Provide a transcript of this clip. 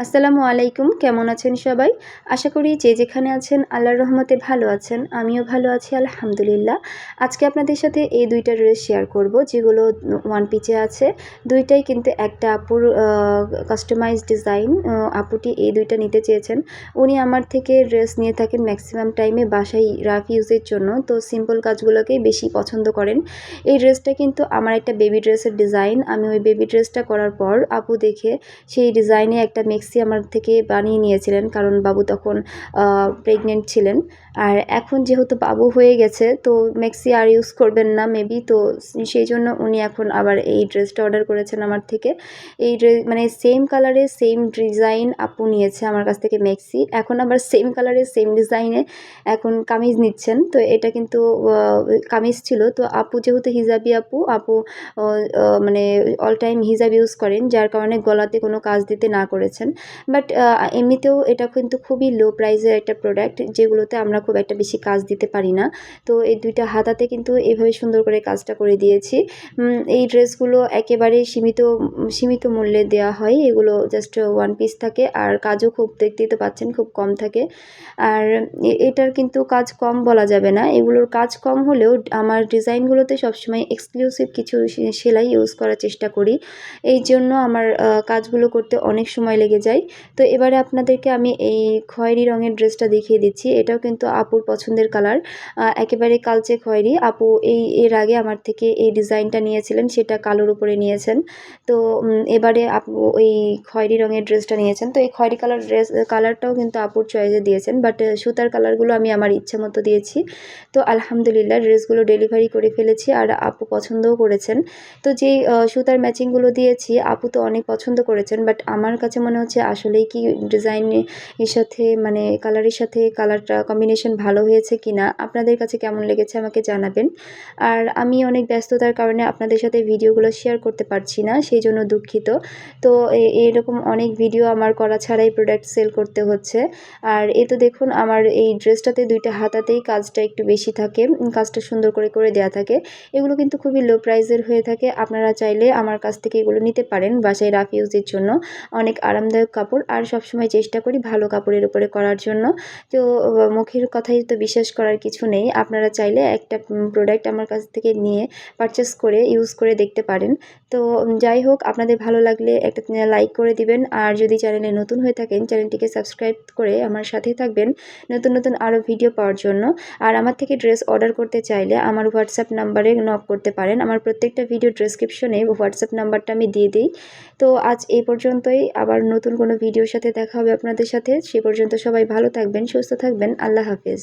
আসসালামু আলাইকুম, কেমন আছেন সবাই? আশা করি যে যেখানে আছেন আল্লাহর রহমতে ভালো আছেন। আমিও ভালো আছি আলহামদুলিল্লাহ। আজকে আপনাদের সাথে এই ২ টা ড্রেস শেয়ার করব যেগুলো ওয়ান পিচে আছে। ২ টাই কিন্তু একটা আপুর কাস্টমাইজড ডিজাইন। আপুটি এই ২ টা নিতে চেয়েছেন। উনি আমার থেকে ড্রেস নিয়ে থাকেন ম্যাক্সিমাম টাইমে বাসায় রাফ ইউজের জন্য। তো সিম্পল কাজগুলোকেই বেশি পছন্দ করেন। এই ড্রেসটা কিন্তু আমার একটা বেবি ড্রেসের ডিজাইন। আমি ওই বেবি ড্রেসটা করার পর আপু দেখে সেই ডিজাইনে একটা মেক্সি আমার থেকে বানিয়ে নিয়েছিলেন, কারণ বাবু তখন প্রেগনেন্ট ছিলেন। আর এখন যেহেতু বাবু হয়ে গেছে তো মেক্সি আর ইউজ করবেন না মেবি, তো সেই জন্য উনি এখন আবার এই ড্রেসটা অর্ডার করেছেন আমার থেকে। এই ড্রেস মানে সেম কালারে সেম ডিজাইন আপু নিয়েছে আমার কাছ থেকে মেক্সি, এখন আবার সেম কালারে সেম ডিজাইনে এখন কামিজ নিচ্ছেন। তো এটা কিন্তু কামিজ ছিল, তো আপু যেহেতু হিজাবি আপু আপু মানে অল টাইম হিজাব ইউজ করেন, যার কারণে গলাতে কোনো কাজ দিতে না করেছেন। বাট এমনিতেও এটা কিন্তু খুবই লো প্রাইসের একটা প্রোডাক্ট, যেগুলোতে আমরা খুব একটা বেশি কাজ দিতে পারি না। তো এই ২ টা হাতাতে কিন্তু এভাবে সুন্দর করে কাজটা করে দিয়েছি। এই ড্রেসগুলো একেবারে সীমিত মূল্যে দেওয়া হয়। এগুলো জাস্ট ওয়ান পিস থাকে, আর কাজও খুব দেখতেই তো পাচ্ছেন খুব কম থাকে। আর এটার কিন্তু কাজ কম বলা যাবে না। এগুলোর কাজ কম হলেও আমার ডিজাইনগুলোতে সবসময় এক্সক্লুসিভ কিছু সেলাই ইউজ করার চেষ্টা করি। এই জন্য আমার কাজগুলো করতে অনেক সময় লেগে যায়। তো এবারে আপনাদেরকে আমি এই খয়েরি রঙের ড্রেসটা দেখিয়ে দিচ্ছি। এটাও কিন্তু আপুর পছন্দের কালার, একেবারে কালচে খয়েরি। আপু এর আগে আমার থেকে এই ডিজাইনটা নিয়েছিলেন, সেটা কালোর উপরে নিয়েছেন। তো এবারে আপু ওই খয়েরি রঙের ড্রেসটা নিয়েছেন। তো এই খয়েরি কালারটাও কিন্তু আপুর চয়েসে দিয়েছেন, বাট সুতার কালারগুলো আমি আমার ইচ্ছে মতো দিয়েছি। তো আলহামদুলিল্লাহ ড্রেসগুলো ডেলিভারি করে ফেলেছি, আর আপু পছন্দও করেছেন। তো যেই সুতার ম্যাচিংগুলো দিয়েছি আপু তো অনেক পছন্দ করেছেন, বাট আমার কাছে মনে হচ্ছে আসলেই কি ডিজাইনের সাথে মানে কালারের সাথে কালারটা কম্বিনেশন ভালো হয়েছে কিনা, আপনাদের কাছে কেমন লেগেছে আমাকে জানাবেন। আর আমি অনেক ব্যস্ততার কারণে আপনাদের সাথে ভিডিওগুলো শেয়ার করতে পারছি না, সেই জন্য দুঃখিত। তো এরকম অনেক ভিডিও আমার করা ছাড়াই প্রোডাক্ট সেল করতে হচ্ছে। আর এ তো দেখুন আমার এই ড্রেসটাতে ২ টা হাতাতেই কাজটা একটু বেশি থাকে, কাজটা সুন্দর করে দেওয়া থাকে। এগুলো কিন্তু খুবই লো প্রাইসের হয়ে থাকে। আপনারা চাইলে আমার কাছ থেকে এগুলো নিতে পারেন বাসায় রাফ ইউজের জন্য। অনেক আরামদায়ক কাপড়, আর সবসময় চেষ্টা করি ভালো কাপড়ের উপরে করার জন্য। তো মুখের কথাই তো বিশ্বাস করার কিছু নেই। আপনারা চাইলে একটা প্রোডাক্ট আমার কাছ থেকে নিয়ে পারচেস করে ইউজ করে দেখতে পারেন। তো যাই হোক, আপনাদের ভালো লাগলে একটা লাইক করে দিবেন, আর যদি চ্যানেলে নতুন হয়ে থাকেন চ্যানেলটিকে সাবস্ক্রাইব করে আমার সাথেই থাকবেন নতুন আরও ভিডিও পাওয়ার জন্য। আর আমার থেকে ড্রেস অর্ডার করতে চাইলে আমার হোয়াটসঅ্যাপ নাম্বারে নক করতে পারেন। আমার প্রত্যেকটা ভিডিও ডেসক্রিপশনে হোয়াটসঅ্যাপ নাম্বারটা আমি দিয়ে দিই। তো আজ এই পর্যন্তই, আবার নতুন কোনো ভিডিওর সাথে দেখা হবে আপনাদের সাথে। সে পর্যন্ত সবাই ভালো থাকবেন, সুস্থ থাকবেন। আল্লাহ হাফেজ।